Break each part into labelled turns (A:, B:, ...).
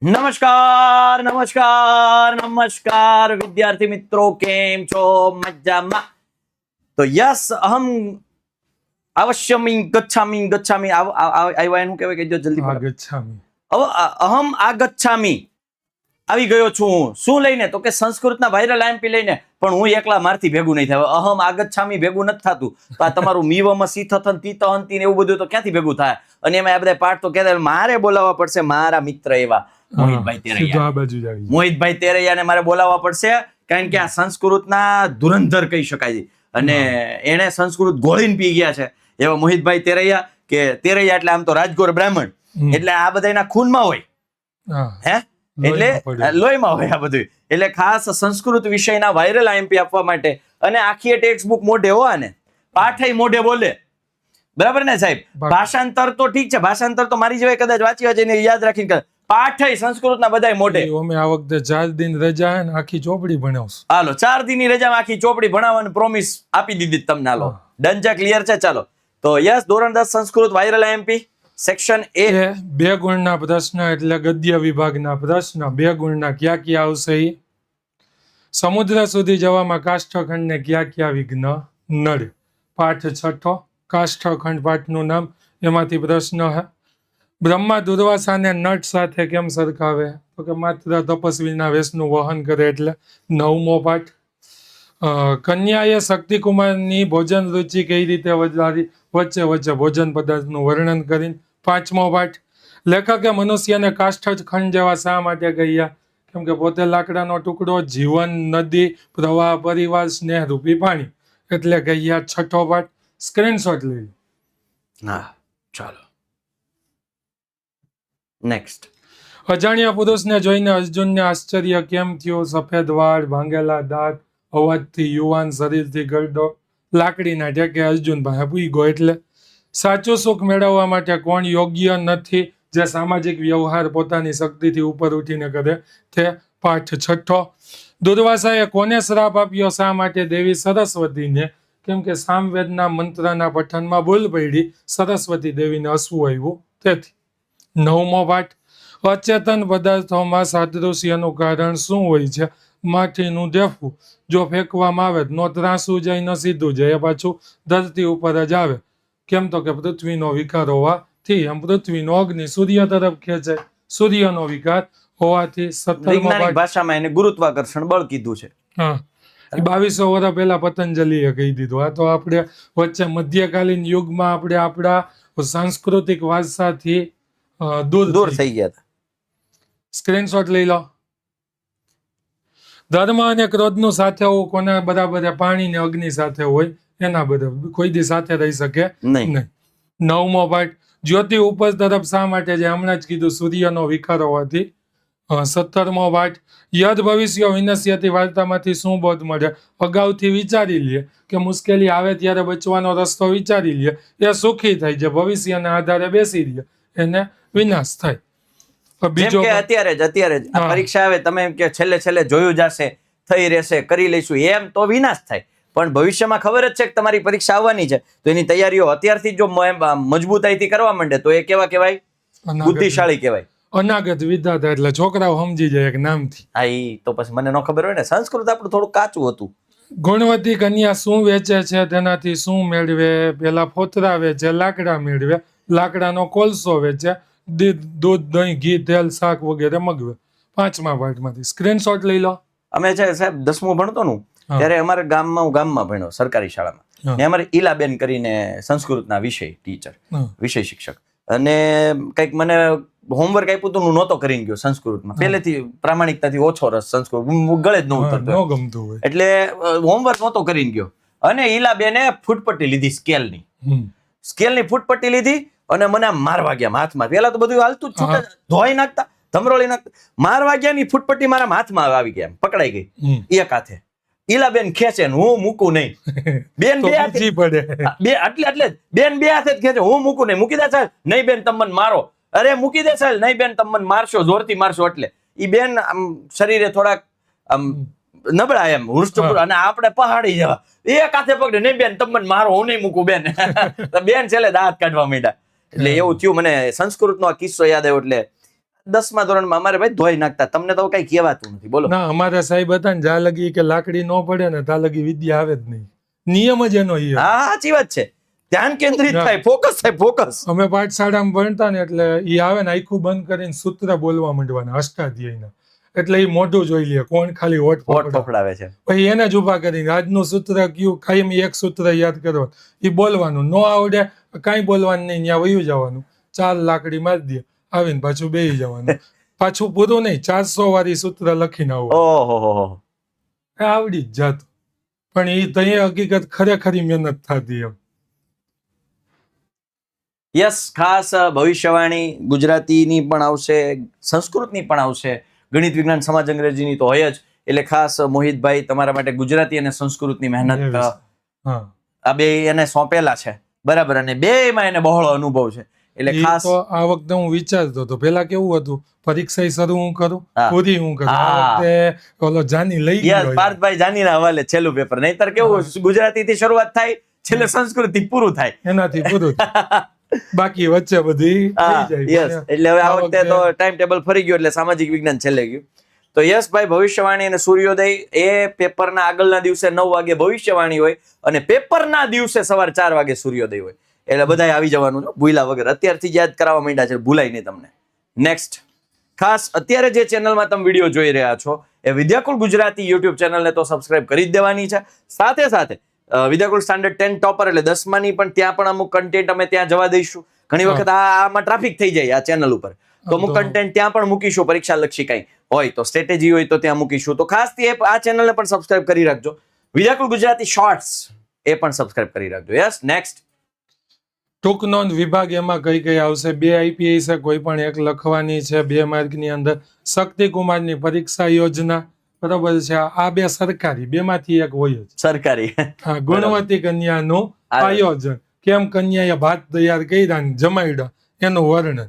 A: નમસ્કાર નમસ્કાર નમસ્કાર વિદ્યાર્થી મિત્રો, કેમ છો? મજામાં? તો યસ, અહમ અવશ્યમી ગચ્છામી ગચ્છામી આવ્યા એનું કહેવાય કે જો જલ્દી
B: ગચ્છામી.
A: અહમ આગચ્છામી આવી ગયો છું. શું લઈને? તો કે સંસ્કૃતના વાયરલ આઈએમપી લઈને. પણ હું એકલા મારથી ભેગું નહીં થાય. અહમ આગચ્છામી ભેગું નથી થતું. તો આ તમારું મીવમ સીથથન તીતહંતી ને એવું બધું તો ક્યાંથી ભેગું થાય? અને એમાં આ બધા પાઠ તો કહેતા મારે બોલાવવા પડશે. મારા મિત્ર એવા મોહિતભાઈ તેરૈયા, મોહિતભાઈ તેરૈયાને મારે બોલાવવા પડશે, કારણ કે આ સંસ્કૃતના ધુરંધર કહી શકાય છે અને એને સંસ્કૃત ગોળીને પી ગયા છે એવા મોહિતભાઈ તેરૈયા. કે તેરૈયા એટલે આમ તો રાજગોર બ્રાહ્મણ, એટલે આ બધાના ખૂનમાં હોય, હે એટલે લોહીમાં હોય આ બધું. એટલે ખાસ સંસ્કૃત વિષયના વાયરલ આઈએમપી આપવા માટે અને આખી ટેક્સ્ટ બુક મોઢે હોવા ને પાઠય મોઢે બોલે, બરાબર ને સાહેબ? ભાષાંતર તો ઠીક છે, ભાષાંતર તો મારી જેવાય કદાચ વાંચી વાંચીને યાદ રાખીને પાઠય સંસ્કૃતના બધાય મોઢે.
B: અમે આ વખતે 4 દિન રજા હે ને આખી ચોપડી ભણાવશું.
A: હાલો 4 દિનની રજામાં આખી ચોપડી ભણાવવાની પ્રોમિસ આપી દીધી તમને. હાલો ડંજા ક્લિયર છે? ચાલો તો યસ, ધોરણ 10 Sanskrit viral IMP section A.
B: 2 ગુણના પ્રશ્ન એટલે ગદ્ય વિભાગના પ્રશ્ન. 2 ગુણના ક્યાં ક્યાં આવશે? સમુદ્ર સુધી જવામાં કાષ્ઠખંડને ક્યાં ક્યાં વિઘ્ન નડે? પાઠ 6 કાષ્ઠખંડ પાઠનું નામ. એમાંથી પ્રશ્ન હે, બ્રહ્મા દુર્વાસાને નટ સાથે કેમ સરખાવે? તો કે માત્ર તપસ્વીના વેશનું વહન કરે એટલે. 9મો પાઠ, કન્યાએ શક્તિકુમારની ભોજન રુચિ કઈ રીતે વધારી? વચ્ચે વચ્ચે ભોજન પદાર્થનું વર્ણન કરીને. 5મો પાઠ, લેખકે મનુષ્યને કાષ્ઠખંડ જેવા શા માટે કહ્યા? કેમ કે પોતે લાકડાનો ટુકડો, જીવન, નદી, પ્રવાહ, પરિવાર, સ્નેહ રૂપી પાણી એટલે કહ્યા. 6ઠો પાઠ, સ્ક્રીનશોટ લઈ.
A: હા ચાલો નેક્સ્ટ.
B: અજાણ્યા પુરુષને જોઈને અર્જુનને આશ્ચર્ય કેમ થયું? સફેદ વાળ, ભાંગેલા દાંત, અવાજથી યુવાન, શરીરથી ગરડો, લાકડીના ટેકે અર્જુન પાસે પૂગ્યો એટલે. સાચું સુખ મેળવવા માટે કોણ યોગ્ય નથી? જે સામાજિક વ્યવહાર પોતાની શક્તિથી ઉપર ઉઠીને કરે તે. પાઠ 6. દુર્વાસાએ કોને શ્રાપ આપ્યો? શા માટે? દેવી સરસ્વતીને. કેમ કે સામવેદના મંત્રના પઠનમાં ભૂલ પડી, સરસ્વતી દેવીને હસવું આવ્યું તેથી. 9મો પાઠ, અચેતન પદાર્થોમાં સાદૃશ્યનું કારણ શું હોય છે? માટીનું ઢેફું, જો ફેંકવામાં આવે નો ત્રાસું જાય ન સીધું જાય, પાછું ધરતી ઉપર જ આવે. કેમ તો કે પૃથ્વીનો વિકાર હોવાથી. એમ પૃથ્વીનો અગ્નિ સૂર્ય તરફ ખેંચાય, સૂર્યનો વિકાર હોવાથી. 17મો
A: ભાષામાં એને ગુરુત્વાકર્ષણ બળ કીધું છે.
B: હા, 2200 વર્ષ પહેલા પતંજલિએ કહી દીધું. આ તો આપણે વચ્ચે મધ્યકાલીન યુગમાં આપણે આપણા સાંસ્કૃતિક વારસાથી દૂર થઈ ગયા હતા. સ્ક્રીનશોટ લઈ લો. ધર્મ અને ક્રોધનું સાથે હોવું કોના બરાબર? પાણી ને અગ્નિ સાથે હોય એના બરાબર. કોઈ દી સાથે રહી શકે નહીં. 9મો પાઠ, જ્યોતિ ઉપર તરફ શા માટે જાય? હમણાં જ કીધું, સૂર્યનો વિકાર હોવાથી. 17મો પાઠ, યદ ભવિષ્ય વિનશ્યતિ વાર્તામાંથી શું બોધ મળે? અગાઉથી વિચારી લે કે મુશ્કેલી આવે ત્યારે બચવાનો રસ્તો વિચારી લે, એ સુખી થાય. જે ભવિષ્યના આધારે બેસી રહે એને વિનાશ થાય.
A: જેમ કે અત્યારે જ પરીક્ષા આવે, તમે એમ કે છેલ્લે જોયું જશે, થઈ રહેશે, કરી લઈશું, એમ તો વિનાશ થાય. પણ ભવિષ્યમાં ખબર જ છે કે તમારી પરીક્ષા આવવાની છે, તો એની તૈયારીઓ અત્યારથી જો મજબૂતાઈથી કરવા માંડે તો એ કેવા કહેવાય? બુદ્ધિશાળી કહેવાય.
B: અનાગત વિધાતા એટલે છોકરાઓ સમજી જાય એક નામથી.
A: હા, ઈ તો પછી મને ન ખબર હોય ને. સંસ્કૃત આપણું થોડું કાચું હતું.
B: ગુણવતી કન્યા શું વેચે છે? તેનાથી શું મેળવે? પેલા ફોતરા વેચે, લાકડા મેળવે, લાકડાનો કોલસો વેચે, દૂધ, દહીં, ઘી, તેલ, શાક વગેરે મગવે. 5મા પાઠમાંથી સ્ક્રીનશોટ લઈ લો. અમે
A: છે સાહેબ 10મું ભણતો નું ત્યારે અમારા ગામમાં, હું ગામમાં ભણ્યો સરકારી શાળામાં, ને અમારે ઈલાબેન કરીને સંસ્કૃતના વિષય ટીચર, વિષય શિક્ષક, અને કંઈક મને હોમવર્ક આપ્યું હતું, હું નહોતો કરીને ગયો સંસ્કૃતમાં. પહેલેથી પ્રામાણિકતાથી ઓછો રસ સંસ્કૃત, ગળે જ ન ઉતરતો, એટલે હોમવર્ક નહોતો કરીને ગયો. અને ઈલાબેને ફૂટપટ્ટી લીધી, સ્કેલની ફૂટપટ્ટી લીધી અને મને મારવા ગયા હાથમાં. પેલા તો બધું હાલતું જ, છૂટે ધોઈ નાખતા, ધમરોળી નાખતા. મારવા ગયા ની ફૂટપટ્ટી મારા હાથમાં આવી ગયા, પકડાઈ ગઈ એક હાથે. ઈલાબેન ખેંચે ને હું મૂકું નહીં. બેન બે હાથે બેન બે હાથે ખેંચે, હું મૂકું નહીં. મૂકી દે સાહેબ. નહીં બેન, તમે મને મારો. અરે મૂકી દે સાહેબ. નહીં બેન, તમે મને મારશો, જોરથી મારશો. એટલે ઈ બેન શરીરે થોડાક નબળા, એમ હૃષ્ટપુર, અને આપણે પહાડી જેવા. એક હાથે પકડે, નહીં બેન, તમે મને મારો, હું નહીં મૂકું બેન. બેન છેલ્લે દાંત કાઢવા માંડ્યા. એટલે એવું થયું. મને સંસ્કૃતનો આ કિસ્સો યાદ આવ્યો. એટલે 10મા ધોરણમાં અમારે ભાઈ ધોઈ નાખતા, તમને તો કઈ કહેવાતું નથી. બોલો.
B: ના, અમારા સાહેબ હતા ને, જ્યાં લગી કે લાકડી ન પડે ને ત્યાં લગી વિદ્યા આવે જ નહીં. નિયમ જ એનો ઈ હતો.
A: હા, સાચી વાત છે. ધ્યાન કેન્દ્રિત થાય, ફોકસ થાય, ફોકસ.
B: અમે પાઠશાળામાં ભણતા ને એટલે ઈ આવે ને આખું બંધ કરીને સૂત્ર બોલવા માંડવાના અષ્ટાધ્યાયના. એટલે ઈ મોઢું જોઈ લે કોણ ખાલી હોઠ
A: હોઠ
B: પકડાવે.
A: ફફડાવે છે.
B: પછી એને જ ઉભા કરીને આજનું સૂત્ર કયું, કાયમી એક સૂત્ર યાદ કરો, ઈ બોલવાનું. ન આવડે કાંઈ બોલવાનું નહીં, ત્યાં વયું જવાનું, 4 લાકડી મારી દે, આવીને પાછું બેસી જવાનું. પાછું પૂરું નહીં, 400 વાળી સૂત્ર લખીને આવવાનું.
A: ઓહો.
B: આવડી જ જાતું. પણ ઈ તઈ હકીકત ખરેખરી મહેનત થતી એમ.
A: યસ, ખાસ ભવિષ્યવાણી ગુજરાતીની પણ આવશે, સંસ્કૃતની પણ આવશે, ગણિત વિજ્ઞાન સમાજ અંગ્રેજીની તો હોય જ. એટલે ખાસ મોહિતભાઈ તમારા માટે ગુજરાતી અને સંસ્કૃતની મહેનત આ બે એને સોંપેલા છે, બરાબર, અને બેમાં એને બહોળો અનુભવ છે. એટલે ખાસ
B: તો આ વખતે હું વિચારતો હતો, પેલા કેવું હતું, પરીક્ષા શરૂ હું કરું, પૂરી હું કરું. આ વખતે ઓલો જાની લઈ ગયો.
A: પાર્થભાઈ જાનીના હવાલે છેલ્લું પેપર. નહીતર કેવું ગુજરાતીથી શરૂઆત થાય, છેલ્લે સંસ્કૃતથી પૂરું થાય,
B: એનાથી પૂરું બાકી વચ્ચે બધી થઈ જાય.
A: એટલે હવે આ વખતે તો ટાઈમ ટેબલ ફરી ગયું, એટલે સામાજિક વિજ્ઞાન છેલ્લે ગયું. તો યસ ભાઈ, ભવિષ્યવાણી અને સૂર્યોદય એ પેપરના આગળના દિવસે 9 વાગે ભવિષ્યવાણી હોય અને પેપરના દિવસે સવાર 4 વાગે સૂર્યોદય હોય. એટલે બધાએ આવી જવાનું છે, ભૂલા વગર. અત્યારથી જ યાદ કરાવવા માંડ્યા છે, ભૂલાય નહીં તમને. નેક્સ્ટ, ખાસ અત્યારે જે ચેનલમાં તમે વિડીયો જોઈ રહ્યા છો એ વિદ્યાકુલ ગુજરાતી યુટ્યુબ ચેનલને તો સબસ્ક્રાઇબ કરી જ દેવાની છે. સાથે સાથે વિદ્યાકુલ સ્ટાન્ડર્ડ 10 ટોપર એટલે 10માની પણ ત્યાં પણ અમુક કન્ટેન્ટ અમે ત્યાં જવા દઈશું. ઘણી વખત આમાં ટ્રાફિક થઈ જાય આ ચેનલ ઉપર, તો અમુક કન્ટેન્ટ ત્યાં પણ મૂકીશું, પરીક્ષા લક્ષી કઈ હોય તો, સ્ટ્રેટેજી હોય તો ત્યાં મૂકીશું. તો ખાસ આ ચેનલને પણ સબસ્ક્રાઇબ કરી રાખજો. વિદ્યાકુલ ગુજરાતી શોર્ટ્સ એ પણ સબસ્ક્રાઇબ કરી રાખજો. યસ, નેક્સ્ટ,
B: ટૂંક નોંધ વિભાગ એમાં કઈ કઈ આવશે? 2 આઈપીએસ કોઈ પણ એક લખવાની છે 2 માર્કની અંદર. શક્તિકુમારની પરીક્ષા યોજના, બરોબર છે. આ 2 સરકારી, 2માંથી એક હોય જ
A: સરકારી.
B: હા, ગુણવતી કન્યાનું આયોજન, કેમ કન્યાએ ભાત તૈયાર કર્યા ને જમાડ્યા એનું વર્ણન.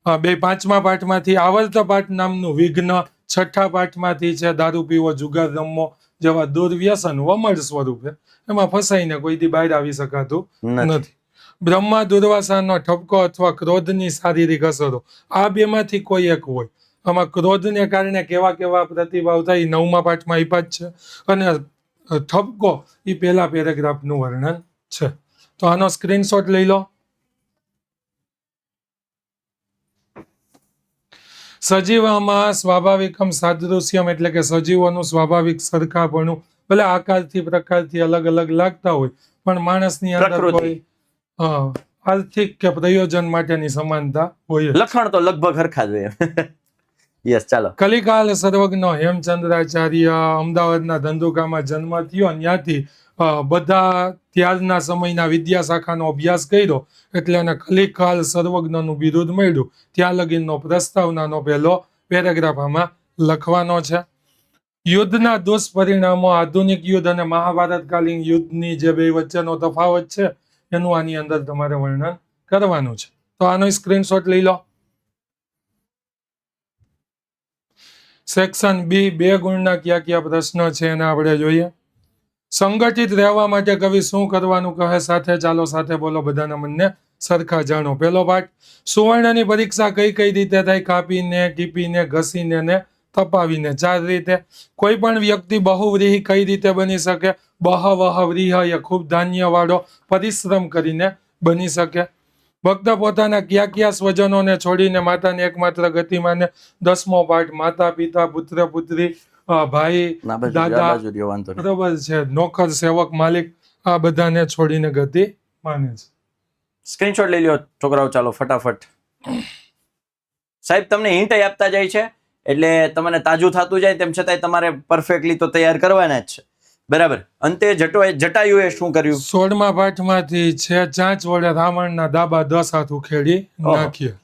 B: 5મા પાઠમાંથી આવર્ત પાઠ નામનું વિઘ્ન, 6ઠા પાઠમાંથી છે દારૂ પીવો, જુગાર રમવો જેવા દુર્વ્યસન વમળ સ્વરૂપે, એમાં ફસાઈને કોઈથી બહાર આવી શકાતું નથી. બ્રહ્મા દુર્વાસાનો ઠપકો અથવા ક્રોધની શારીરિક અસરો, આ 2માંથી કોઈ એક હોય. આમાં ક્રોધને કારણે કેવા કેવા પ્રતિભાવ થાય 9મા પાઠમાં આપ્યા જ છે, અને ઠપકો એ પહેલા પેરેગ્રાફનું વર્ણન છે. તો આનો સ્ક્રીનશોટ લઈ લો. સજીવામાં સ્વાભાવિકમ સાદૃશ્યમ એટલે કે સજીવોનું સ્વાભાવિક સરખાપણું, ભલે આકારથી પ્રકારથી અલગ અલગ લાગતા હોય પણ માણસની અંદર કોઈ આર્થિક કે પ્રયોજન માટેની સમાનતા હોય.
A: લખણ તો લગભગ હરખા જ હોય. યસ, ચાલો.
B: કલિકાલ સર્વજ્ઞ હેમચંદ્રાચાર્ય અમદાવાદના ધંધુકામાં જન્મ થયો, ત્યાંથી બધા ત્યારના સમયના વિદ્યા શાખાનો અભ્યાસ કર્યો એટલે એને કલિકાલ સર્વજ્ઞનું બિરુદ મળ્યું. ત્યાં લગીનનો પ્રસ્તાવનાનો પહેલો પેરેગ્રાફ આમાં લખવાનો છે. યુદ્ધના દુષ્પરિણામો, આધુનિક યુદ્ધ અને મહાભારતકાલીન યુદ્ધની જે 2 વચ્ચેનો તફાવત છે એનું આની અંદર તમારે વર્ણન કરવાનું છે. તો આનો સ્ક્રીનશોટ લઈ લો. સેક્શન બી, 2 ગુણના કયા કયા પ્રશ્નો છે એને આપણે જોઈએ. સંગઠિત રહેવા માટે કવિ શું કરવાનું કહે? સાથે ચાલો, સાથે બોલો, બધાના મનને સરખા જાણો. પહેલો પાઠ, સુવર્ણની પરીક્ષા કઈ કઈ રીતે થાય? કાપીને, ટીપીને, ઘસીને ને તપાવીને. 4 રીતે. કોઈ પણ વ્યક્તિ બહુવ્રીહી કઈ રીતે બની શકે? બહવહ વ્રીહ એ ખૂબ ધાન્ય વાળો, પરિશ્રમ કરીને બની શકે. ભક્ત પોતાના કયા કયા સ્વજનોને છોડીને માતાને એકમાત્ર ગતિમાને? 10મો પાઠ, માતા પિતા, પુત્ર પુત્રી, ભાઈ, દાદા, બરોબર છે, નોકર, સેવક, માલિક, આ બધાને છોડીને ગતિ માને છે.
A: સ્ક્રીનશોટ લઈ લ્યો છોકરાઓ, ચાલો ફટાફટ. સાહેબ તમને હિન્ટ આપતા જાય છે એટલે તમને તાજું થતું જાય, તેમ છતાંય તમારે પરફેક્ટલી તો તૈયાર કરવાના જ છે, બરાબર. અંતે જટાયુએ શું કર્યું?
B: 16મા પાઠમાંથી છે, ચાંચ વડે રાવણના દાબા 10 હાથ ઉખેડી નાખ્યા.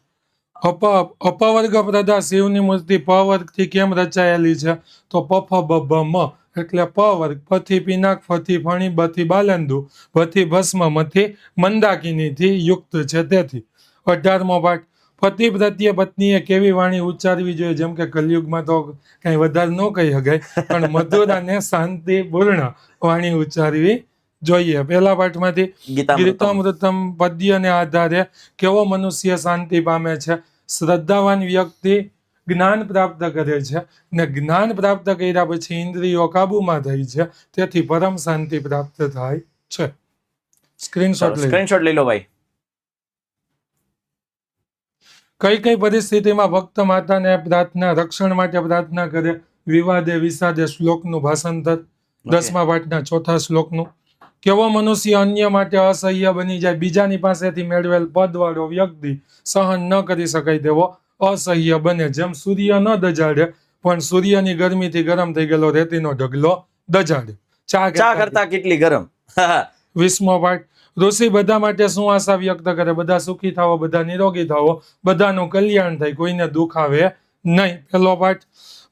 B: અપવર્ગ પ્રદા શિવની મૂર્તિ પવર્ગથી કેમ રચાયેલી છે? તો પફ બબ મ એટલે પવર્ગ, પથી પિનાક, ફથી ફણી, બથી બાલંદુ, ભથી ભસ્મ, મથી મંદાકિનીથી યુક્ત છે તેથી. 18મો પાઠ, પતિ પ્રત્યે પત્નીએ કેવી વાણી ઉચ્ચારવી જોઈએ? જેમ કે કલયુગમાં તો કઈ વધારે ન કહી શકાય, પણ મધુર અને શાંતિપૂર્ણ વાણી ઉચ્ચારવી જોઈએ. પહેલા પાઠમાંથી ગીતામૃતમ પદ્યને આધારે કેવો મનુષ્ય શાંતિ પામે છે? શ્રદ્ધાવાન વ્યક્તિ, જ્ઞાન પ્રાપ્ત કરે છે ને જ્ઞાન પ્રાપ્ત કર્યા પછી ઇન્દ્રિયો કાબુમાં થઈ છે, તેથી પરમ શાંતિ પ્રાપ્ત થાય છે. સ્ક્રીનશોટ લઈ
A: સ્ક્રીનશોટ લઈ લો ભાઈ.
B: કઈ કઈ પરિસ્થિતિમાં ભક્ત માતાને પ્રાર્થના રક્ષણ માટે પ્રાર્થના કરે? વિવાદે વિષાદે શ્લોકનું ભાષાંતર 10મા પાઠના 4થા શ્લોકનું. કેવો મનુષ્ય અન્ય માટે અસહ્ય બની જાય, બીજાની પાસેથી મેળવેલ પદવાળો વ્યક્તિ સહન ન કરી શકાય તેવો અસહ્ય બને. જેમ સૂર્ય ન દજાડે પણ સૂર્યની ગરમીથી ગરમ થઈ ગયેલો રેતીનો ઢગલો દજાડે.
A: ચા કરતા કેટલી ગરમ.
B: 20મો પાઠ. ઋષિ બધા માટે શું આશા વ્યક્ત કરે? બધા સુખી થાવો, બધા નિરોગી થાવો, બધાનું કલ્યાણ થાય, કોઈને દુઃખ આવે નહીં. પહેલો પાઠ.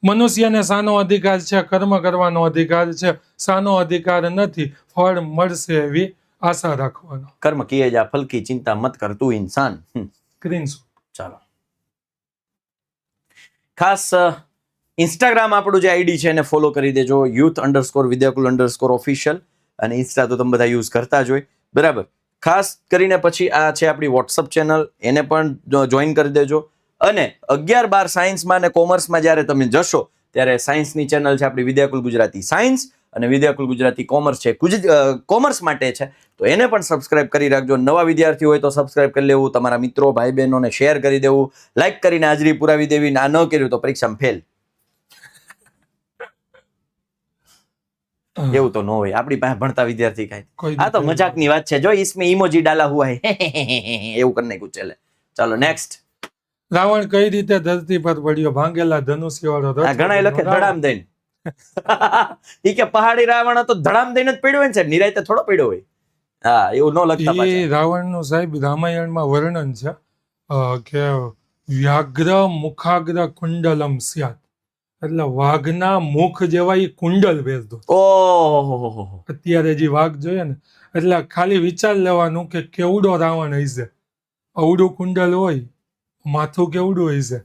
B: મનુષ્યને શાનો અધિકાર છે? કર્મ કરવાનો અધિકાર છે. શાનો અધિકાર નથી? ફળ મળશે એવી આશા રાખવાનો.
A: કર્મ કિએ જા ફલ કી ચિંતા મત કર તું ઇન્સાન.
B: સ્ક્રીનશોટ.
A: ચાલો, ખાસ ઇન્સ્ટાગ્રામ આપણું જે આઈડી છે એને ફોલો કરી દેજો, youth_vidyakull_official. અને ઇન્સ્ટા તો તમે બધા યુઝ કરતા જ હોય, બરાબર. ખાસ કરીને પછી આ છે આપણી વોટ્સઅપ ચેનલ, એને પણ જોઈન કરી દેજો. અને 11-12 સાયન્સમાં અને કોમર્સમાં જ્યારે તમે જશો ત્યારે સાયન્સની ચેનલ છે આપણી વિદ્યાકુલ ગુજરાતી સાયન્સ અને વિદ્યાકુલ ગુજરાતી કોમર્સ છે, કોમર્સ માટે છે, તો એને પણ સબસ્ક્રાઇબ કરી રાખજો. નવા વિદ્યાર્થી હોય તો સબસ્ક્રાઇબ કરી લેવું, તમારા મિત્રો ભાઈ બહેનોને શેર કરી દેવું, લાઈક કરીને હાજરી પુરાવી દેવી. ના ન કર્યું તો પરીક્ષામાં ફેલ. એવું તો ન હોય, આપણી પાસે ભણતા વિદ્યાર્થી કાંઈ. આ તો મજાકની વાત છે. જો इसमें इमोजी डाला हुआ है એવું કરી નાખ્યું. ચાલે, ચાલો નેક્સ્ટ.
B: રાવણ કઈ રીતે ધરતી પર પડ્યો? ભાંગેલા ધનુષ્ય વાળો.
A: ઘણા લખે ધડામ દઈને. ઈ કે પહાડી રાવણ તો ધડામ દઈને જ પડ્યો હોય ને, નિરાયતે થોડો પડ્યો હોય. હા, એવું ન લખતા પાછા.
B: એ રાવણનું સાહેબ રામાયણમાં વર્ણન છે કે વ્યાઘ્ર મુખાગ્ર કુંડલમ સ્યાત, એટલે વાઘના મુખ જેવા ઈ કુંડલ પહેરતો.
A: ઓહો,
B: અત્યારે જે વાઘ જોઈએ ને, એટલે ખાલી વિચાર લેવાનું કે કેવડો રાવણ હશે. અવડું કુંડલ હોય, માથું કેવડું હોય છે?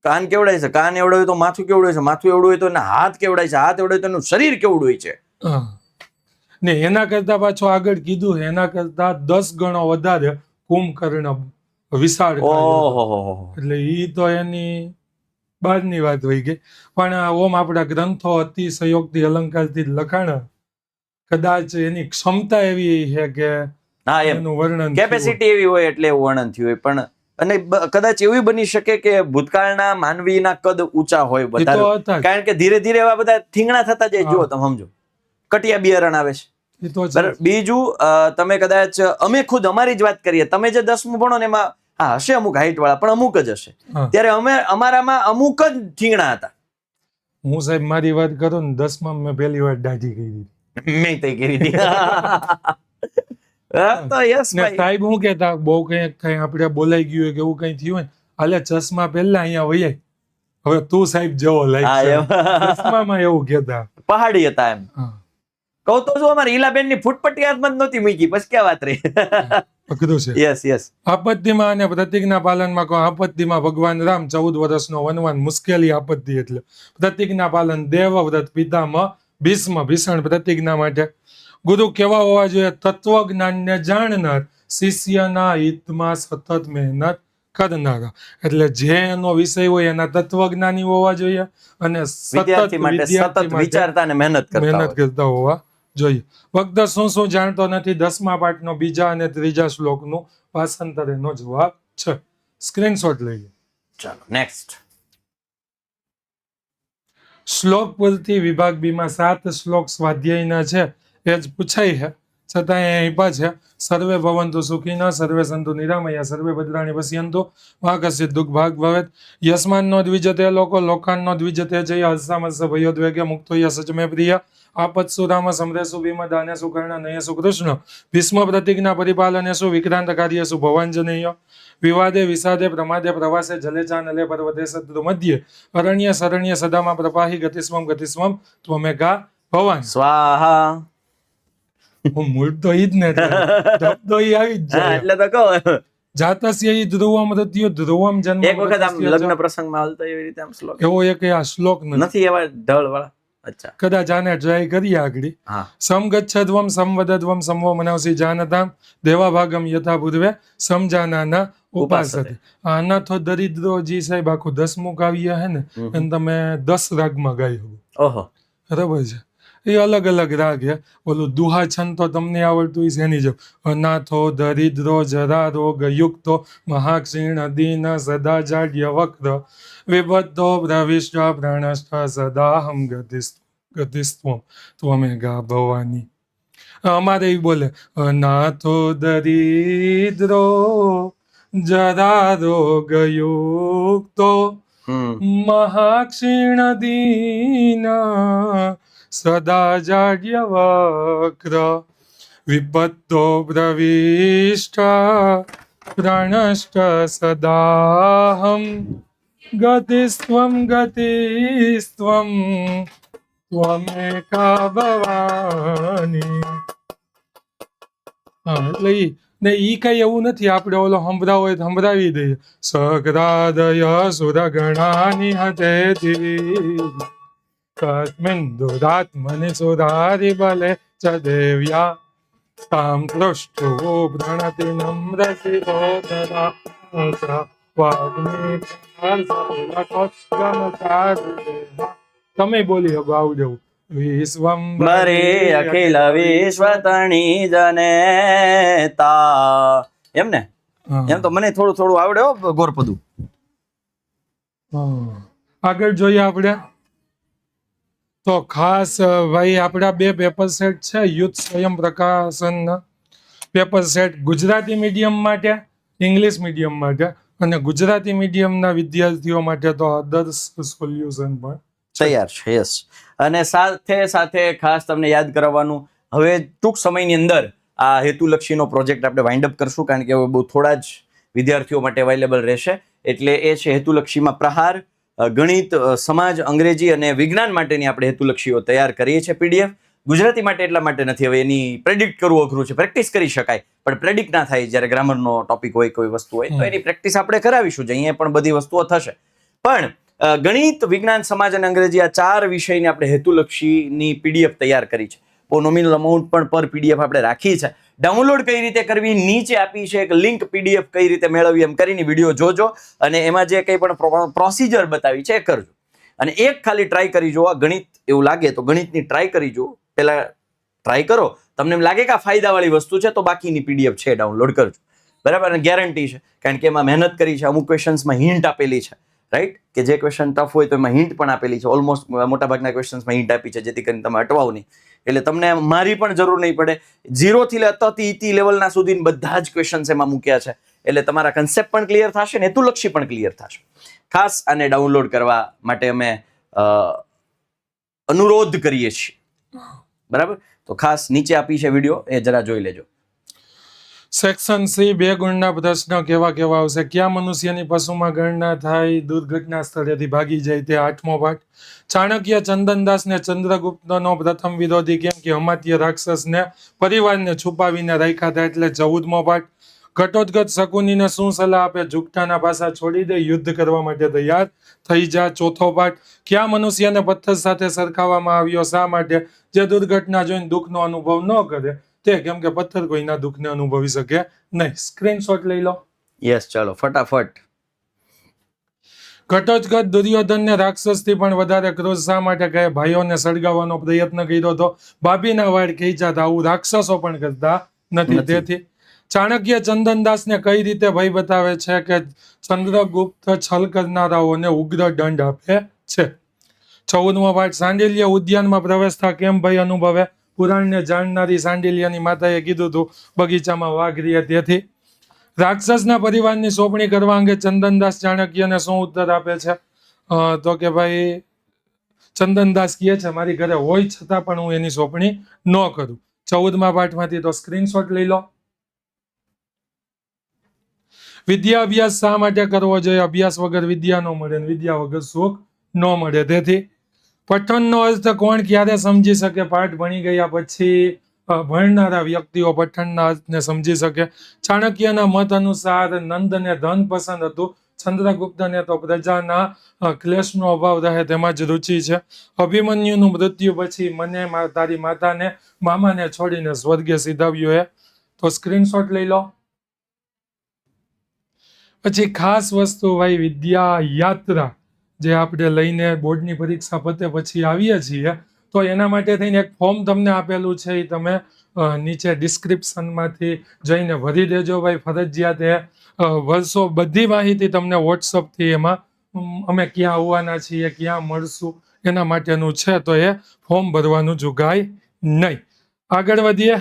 A: કાન કેવડાય છે? કાન એવડો હોય તો માથું કેવડું હોય છે? માથું એવડું હોય તો એના હાથ કેવડાય છે? હાથ એવડો હોય તો એનું શરીર કેવડું હોય છે?
B: ને એના કરતા પાછો આગળ કીધું, એના કરતા 10 ગણો વધારે કુંભકર્ણ વિશાળ. એટલે ઈ તો એની બહારની વાત હોય ગઈ. પણ ઓમ આપણા ગ્રંથો અતિશયોક્તિ અલંકારથી લખાણા, કદાચ એની ક્ષમતા એવી છે કે એનું વર્ણન,
A: કેપેસિટી એવી હોય એટલે એવું વર્ણન થયું હોય. પણ અને કદાચ એવું બની શકે કે ભૂતકાળના માનવીના કદ ઊંચા હોય બધા, કારણ કે ધીરે ધીરે એવા બધા થીંગણા થતા જાય. જો તમે સમજો, કટિયા બિયારણ આવે છે. બીજું, તમે કદાચ અમે ખુદ અમારી જ વાત કરીએ, તમે જે 10મું ભણો ને એમાં હા હશે અમુક હાઈટ વાળા, પણ અમુક જ હશે. ત્યારે અમારામાં અમુક જ થીંગણા હતા.
B: હું સાહેબ મારી વાત કરું ને, 10માં મેં પહેલી વાર દાઢી કરી.
A: મેં તઈ કરી હતી. તો યસ ભાઈ,
B: સાહેબ હું કેતા બહુ કઈ આપણે બોલાઈ ગયું હોય કે એવું કઈ થયું હોય, હાલે ચશ્મા પહેલા અહીંયા વૈયા, હવે તું સાહેબ જેવો લાઈક ચશ્મામાં એવું કેતા.
A: પહાડી હતા એમ કહું તો જો અમારી ઈલાબેન ની ફૂટપટ્ટી હાથમાં જ નહોતી મૂકી, પછી ક્યાં વાત રહી.
B: કીધું છે.
A: યસ.
B: આપત્તિમાં અને પ્રતિજ્ઞા પાલનમાં કહો. આપત્તિમાં ભગવાન રામ 14 વર્ષનો વનવાન, મુશ્કેલી આપત્તિ એટલે. પ્રતિજ્ઞા પાલન દેવવ્રત પિતામહ ભીષ્મ, ભીષણ પ્રતિજ્ઞા માટે. ગુરુ કેવા હોવા જોઈએ? તત્વજ્ઞાનને જાણનાર, શિષ્યના હિતમાં સતત મહેનત કરનારા. એટલે જે એનો વિષય હોય એના તત્વજ્ઞાની હોવા જોઈએ અને
A: સતત વિચારતા અને મહેનત
B: કરતા હોવા જોઈએ. ભક્ત શું શું જાણતો નથી? 10મા પાઠનો 2જા અને 3જા શ્લોકનું ભાષાંતર એનો જવાબ છે. સ્ક્રીનશોટ લઈએ.
A: ચાલો નેક્સ્ટ.
B: શ્લોક પૂરતી વિભાગ બીમાં 7 શ્લોક સ્વાધ્યાયના છે, એ જ પૂછાય છે, છતાં એ આપ્યા છે. સર્વે ભવંતુ સુખિનઃ, સર્વે સંતુ નિરામયા, સર્વે ભદ્રાણિ પશ્યન્તુ, મા કશ્ચિત દુઃખ ભાગ ભવેત. યસ્માન્નો દ્વિજતે લોકો, લોકાન્નો દ્વિજતે જય, હર્ષામર્ષ ભયોદ્વેગે મુક્તો સચમે પ્રિય. આપત્સુ રામ સમરેશુ ભીમ, દાનેશુ કર્ણ, નયેશુ કૃષ્ણ, ભીષ્મ પ્રતિજ્ઞા પરિપાલનેશુ, વિક્રાંત કાર્યેશુ ભવાંજનેય. વિવાદે વિષાદે પ્રમાદે પ્રવાસે, જલે ચાનલે પર્વતે શત્રુ મધ્યે, અરણ્ય શરણ્ય સદામાં પ્રપાહી, ગતિસ્વમ ગતિસ્વમ ત્વમેકા ભવાન.
A: સ્વાહા.
B: હું મૂળ તો ઈ જ ને, શબ્દો ઈ આવી જ જાય.
A: એટલે તો કહો
B: જાતસ્ય ઈ ધ્રુવમ મૃત્યુ ધ્રુવમ જન્મ.
A: એક વખત આમ લગ્ન પ્રસંગમાં હાલતા એવી રીતે આમ શ્લોક,
B: એવો એક આ શ્લોક
A: નથી એવા ઢળ વાળા અચ્છા.
B: કદાચ આને ટ્રાય કરીએ આગળ.
A: હા.
B: સમગચ્છધ્વમ સંવદધ્વમ સમવો મનવસી જાનતામ દેવાભાગમ યથા પૂર્વે સમજાનાના ઉપાસતે. અનાથો દરિદ્રો જી સાહેબ આખું 10મું કાવ્ય હે ને એને તમે 10 રાગમાં ગાઈ શકો.
A: ઓહો.
B: બરાબર છે. એ અલગ અલગ રાગ હે. ઓલું દુહા છંદ તો તમને આવડતું હોય છે એની જેમ. અનાથો દરિદ્રો જરા રોગ યુક્તો મહાક્ષીણ દીન સદા જાડ્ય વક્ર વિબદ્ધો પ્રવિષ્ટ પ્રાણસ્થ સદાહમ ગતિસ્ત્વમ ત્વમેગા ભવાની. અમારે એ બોલે અનાથો દરિદ્રો જરા રોગ યુક્તો મહાક્ષીણ દીન સદા જાડ્ય વક્ર વિપત્તો પ્રવિષ્ટ પ્રાણષ્ટ સદાહમ ગતિસ્ત્વમ ત્વમેકા ભવાની. એટલે ને ઈ કઈ એવું નથી આપણે ઓલો સંભળાવો હોય તો સંભળાવી દઈએ. સગ્રાદય સુરગણાની હતેતી તસ્મિન દુરાત્મનિ સુરારી બલે ચ દેવ્યા તામ પૃષ્ઠો ભ્રણતિ નમ્ર શિરોધરા તમે બોલી શકો આવડવું.
A: વિશ્વંભરે અખિલ વિશ્વતણી જનેતા. એમ ને? એમ તો મને થોડું થોડું આવડે હો ગોરપદું.
B: આગળ જોઈએ આપણે તો ખાસ ભાઈ આપણા 2 પેપર સેટ છે યુથ સ્વયં પ્રકાશનના. પેપર સેટ ગુજરાતી મીડિયમ માટે, ઇંગ્લિશ મીડિયમ માટે, અને ગુજરાતી મીડિયમના વિદ્યાર્થીઓ માટે તો આદર્શ સોલ્યુશન પણ
A: તૈયાર છે. યસ. અને સાથે સાથે ખાસ તમને યાદ કરાવવાનું, હવે ટૂંક સમયની અંદર આ હેતુલક્ષીનો પ્રોજેક્ટ આપણે વાઇન્ડ અપ કરશું, કારણ કે હવે બહુ થોડા જ વિદ્યાર્થીઓ માટે અવેલેબલ રહેશે. એટલે એ છે હેતુલક્ષીમાં પ્રહાર, ગણિત, સમાજ, અંગ્રેજી અને વિજ્ઞાન માટેની આપણે હેતુલક્ષીઓ તૈયાર કરીએ છીએ પીડીએફ. ગુજરાતી માટે એટલા માટે નથી, હવે એની પ્રેડિક્ટ કરવું અઘરું છે. પ્રેક્ટિસ કરી શકાય પણ પ્રેડિક્ટ ના થાય જ્યારે ગ્રામરનો ટોપિક હોય, કોઈ વસ્તુ હોય તો એની પ્રેક્ટિસ આપણે કરાવીશું જ. અહીંયા પણ બધી વસ્તુઓ થશે. પણ ગણિત, વિજ્ઞાન, સમાજ અને અંગ્રેજી આ 4 વિષયની આપણે હેતુલક્ષીની પીડીએફ તૈયાર કરી છે. બહુ નોમિનલ અમાઉન્ટ પણ પર પીડીએફ આપણે રાખી છે. ડાઉનલોડ કઈ રીતે કરવી નીચે આપી છે એક લિંક, પીડીએફ કઈ રીતે મેળવવી એમ કરીને વિડીયો જોજો અને એમાં જે કંઈ પણ પ્રોસિજર બતાવી છે એ કરજો. અને એક ખાલી ટ્રાય કરી જુઓ. ગણિત એવું લાગે તો ગણિતની ટ્રાય કરી જુઓ. પહેલા ટ્રાય કરો, તમને એમ લાગે કે આ ફાયદાવાળી વસ્તુ છે તો બાકીની પીડીએફ છે ડાઉનલોડ કરજો. બરાબર? અને ગેરંટી છે, કારણ કે એમાં મહેનત કરી છે. અમુક ક્વેશ્ચન્સમાં હિન્ટ આપેલી છે, રાઈટ? કે જે ક્વેશ્ચન ટફ હોય તો એમાં હિન્ટ પણ આપેલી છે. ઓલમોસ્ટ મોટાભાગના ક્વેશ્ચન્સમાં હિન્ટ આપી છે, જેથી કરીને તમે અટવાઓ નહીં. એટલે તમને મારી પણ જરૂર નહીં પડે. 0 થી ઈતી લેવલના સુધી બધા જ ક્વેશ્ચન્સ એમાં મૂક્યા છે. એટલે તમારા કન્સેપ્ટ પણ ક્લિયર થશે ને હેતુલક્ષી પણ ક્લિયર થશે. ખાસ આને ડાઉનલોડ કરવા માટે અમે અનુરોધ કરીએ છીએ. બરાબર? તો ખાસ નીચે આપી છે વિડીયો, એ જરા જોઈ લેજો.
B: સેક્શન સી 2 ગુણના પ્રશ્ન કેવા કેવા આવશે? ક્યાં મનુષ્યની પશુમાં ગણના થાય, દુર્ઘટના સ્થળેથી ભાગી જાય, તે 8મો પાઠ. ચાણક્ય ચંદનદાસને ચંદ્રગુપ્તનો પ્રથમ વિરોધી કેમ કે અમાત્ય રાક્ષસને પરિવારને છુપાવીને રાખ્યા હતા, એટલે 14મો પાઠ. ઘટોત્કચ શકુનીને શું સલાહ આપે? ઝુકટાના પાસા છોડી દે, યુદ્ધ કરવા માટે તૈયાર થઈ જા. 4થો પાઠ. ક્યાં મનુષ્યને પથ્થર સાથે સરખાવવામાં આવ્યો? શા માટે? જે દુર્ઘટના જોઈને દુઃખનો અનુભવ ન કરે તે, કેમ કે પથ્થર કોઈના દુઃખને અનુભવી શકે નહીં. સ્ક્રીનશોટ લઈ લો.
A: યસ, ચાલો ફટાફટ.
B: ઘટોત્કચ દુર્યોધનને રાક્ષસથી પણ વધારે ક્રોધ શા માટે કહે? ભાઈઓને સળગાવવાનો પ્રયત્ન કર્યો તો ભાભીના વાળ ખેંચાતા, આવું રાક્ષસો પણ કરતા નથી. તેથી ચાણક્ય ચંદનદાસને કઈ રીતે ભય બતાવે છે કે ચંદ્રગુપ્ત છલ કરનારાઓને ઉગ્ર દંડ આપે છે? 14મો પાઠ. સાંડિલ્ય ઉદ્યાનમાં પ્રવેશતા કેમ ભય અનુભવે? પુરાણને જાણનારી સાંડિલ્યની માતાએ કીધું હતું બગીચામાં વાઘ રહે તેથી. રાક્ષસના પરિવારની સોંપણી કરવા અંગે ચંદનદાસ ચાણક્યને શું ઉત્તર આપે છે? તો કે ભાઈ ચંદનદાસ કહે છે મારી ઘરે હોય છતાં પણ હું એની સોંપણી ન કરું. 14મા પાઠમાંથી તો સ્ક્રીનશોટ લઈ લો. વિદ્યા અભ્યાસ શા માટે કરવો જોઈએ? અભ્યાસ વગર વિદ્યા ન મળે, વિદ્યા વગર સુખ ન મળે. તેથી પઠનનો અર્થ કોણ ક્યારે સમજી શકે? પાઠ ભણી ગયા પછી ભણનારા વ્યક્તિઓ પઠનના અર્થને સમજી શકે. ચાણક્યના મત અનુસાર નંદને ધન પસંદ હતું, ચંદ્રગુપ્તને તો પ્રજાના ક્લેશનો અભાવ રહે તેમાં જ રુચિ છે. અભિમન્યુનું મૃત્યુ પછી મને તારી માતાને મામાને છોડીને સ્વર્ગે સીધાવ્યો એ. તો સ્ક્રીનશોટ લઈ લો. પછી ખાસ વસ્તુ ભાઈ વિદ્યા યાત્રા જે આપણે લઈને બોર્ડની પરીક્ષા પતે પછી આવીએ છીએ, તો એના માટે થઈને એક ફોર્મ તમને આપેલું છે, એ તમે નીચે ડિસ્ક્રિપ્શનમાંથી જઈને ભરી દેજો ભાઈ, ફરજિયાત એ વર્ષો બધી માહિતી તમને વોટ્સઅપથી એમાં અમે ક્યાં આવવાના છીએ, ક્યાં મળશું એના માટેનું છે, તો એ ફોર્મ ભરવાનું ચૂકાય નહીં. આગળ વધીએ.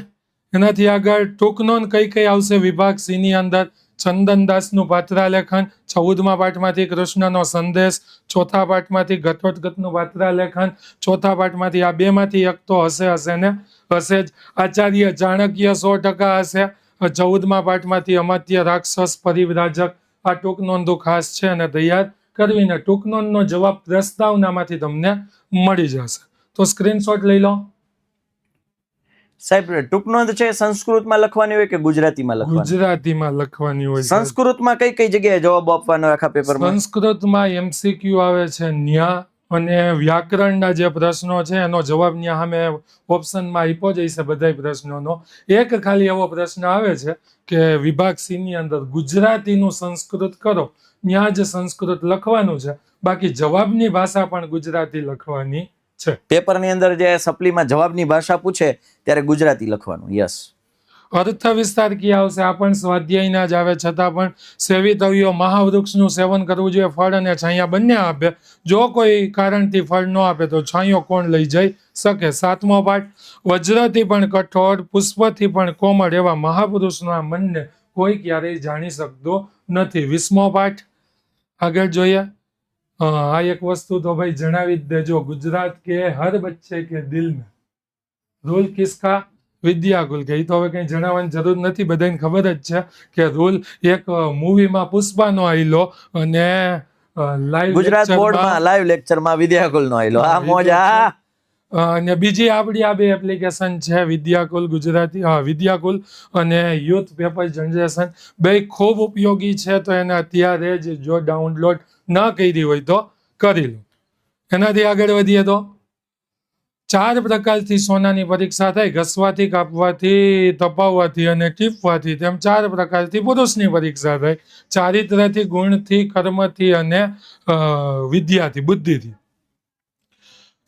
B: એનાથી આગળ ટૂંક નોંધ કઈ કઈ આવશે વિભાગ સીની અંદર? ચંદનદાસનું પાત્રા લેખન, 14મા પાઠમાંથી કૃષ્ણનો સંદેશ, 4થા પાઠમાંથી ઘટોત્કચનું પાત્રા લેખન, 4થા પાઠમાંથી આ બેમાંથી એક તો હશે ને હશે જ. આચાર્ય ચાણક્ય 100% હશે. 14મા પાઠમાંથી અમાત્ય રાક્ષસ પરિવ્રાજક. આ ટૂંક નોંધો ખાસ છે અને તૈયાર કરવીને ટૂંક નોંધનો જવાબ પ્રસ્તાવનામાંથી તમને મળી જશે. તો સ્ક્રીનશોટ લઈ લો.
A: સાહેબ ટૂંક નોંધ છે સંસ્કૃતમાં લખવાની હોય કે ગુજરાતીમાં લખવાની?
B: ગુજરાતીમાં લખવાની હોય.
A: સંસ્કૃતમાં કઈ કઈ જગ્યાએ જવાબ આપવાનો આખા પેપરમાં?
B: સંસ્કૃતમાં MCQ આવે છે ન્યા, અને વ્યાકરણના જે પ્રશ્નો છે એનો જવાબ ન્યા સામે ઓપ્શનમાં આપ્યો જ હશે બધા પ્રશ્નોનો. એક ખાલી એવો પ્રશ્ન આવે છે કે વિભાગ સી ની અંદર ગુજરાતીનું સંસ્કૃત કરો, ન્યા જ સંસ્કૃત લખવાનું છે, બાકી જવાબની ભાષા પણ ગુજરાતી લખવાની છે.
A: પેપરની અંદર જે સપ્લીમાં જવાબની ભાષા પૂછે ત્યારે ગુજરાતી લખવાનું. યસ.
B: અર્થ વિસ્તાર ક્યાં આવશે? આ પણ સ્વાધ્યાયના જ આવે, છતાં પણ સેવિતવ્યો મહાવૃક્ષનું સેવન કરવું જોઈએ, ફળ અને છાંયા બંને આપે. જો કોઈ કારણથી ફળ ન આપે તો છાંયો કોણ લઈ જઈ શકે? 7મો પાઠ, વજ્રથી પણ કઠોર, પુષ્પથી પણ કોમળ એવા મહાપુરુષના મનને કોઈ ક્યારેય જાણી શકતો નથી. 20મો પાઠ. આગળ જોઈએ. આ એક વસ્તુ તો ભાઈ જણાવી જ દેજો, ગુજરાત કે હર બચ્ચે કે દિલ में રૂલ કિસકા? વિદ્યાકુલ કે. તો હવે કઈ જણાવવાની જરૂર નથી, બધાને ખબર જ છે કે રૂલ એક મૂવીમાં પુષ્પાનો આયલો અને લાઈવ
A: ગુજરાત બોર્ડમાં લાઈવ લેક્ચરમાં વિદ્યાકુલનો આયલો. આ મોજ.
B: અને બીજી આપણી આ બે એપ્લિકેશન છે, વિદ્યાકુલ ગુજરાતી, વિદ્યાકુલ અને યુથ પેપર જનરેશન. બે ખૂબ ઉપયોગી છે, તો એને અત્યારે જ જો ડાઉનલોડ ન કરી હોય તો કરી લો. એનાથી આગળ વધીએ તો 4 પ્રકારથી સોનાની પરીક્ષા થાય, ઘસવાથી, કાપવાથી, તપાવવાથી અને ટીપવાથી. તેમ 4 પ્રકારથી પુરુષની પરીક્ષા થાય, ચારિત્રથી, ગુણથી, કર્મથી અને વિદ્યાથી, બુદ્ધિથી.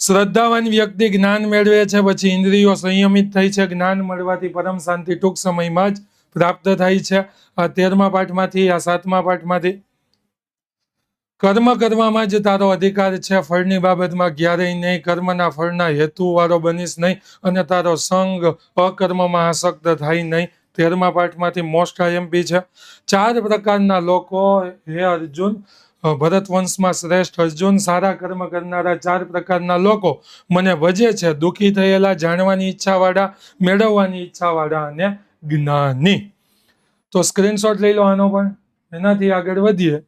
B: શ્રદ્ધાવાન વ્યક્તિ જ્ઞાન મેળવે છે, પછી ઇન્દ્રિયો સંયમિત થઈ છે, જ્ઞાન મળવાથી પરમ શાંતિ ટૂંક સમયમાં જ પ્રાપ્ત થાય છે. આ 13મા પાઠમાંથી, આ 7મા પાઠમાંથી. કર્મ કરવામાં જ તારો અધિકાર છે, ફળની બાબતમાં ક્યારેય નહીં, કર્મના ફળના હેતુવાળો બનીશ નહીં અને તારો સંગ અકર્મમાં આસક્ત થાય નહીં. 13મા પાઠમાંથી મોસ્ટ IMP છે. 4 પ્રકારના લોકો હે અર્જુન, ભરત વંશમાં શ્રેષ્ઠ અર્જુન, સારા કર્મ કરનારા 4 પ્રકારના લોકો મને ભજે છે, દુઃખી થયેલા, જાણવાની ઈચ્છાવાળા, મેળવવાની ઈચ્છાવાળા અને જ્ઞાની. તો સ્ક્રીનશોટ લઈ લો આનો પણ. એનાથી આગળ વધીએ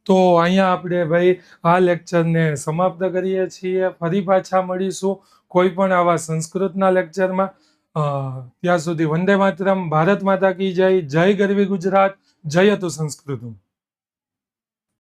B: તો અહીંયા આપણે ભાઈ આ લેક્ચરને સમાપ્ત કરીએ છીએ. ફરી પાછા મળીશું કોઈ પણ આવા સંસ્કૃતના લેક્ચરમાં. ત્યાં સુધી વંદે માતરમ, ભારત માતા કી જય, જય ગરવી ગુજરાત, જય તું સંસ્કૃતમ.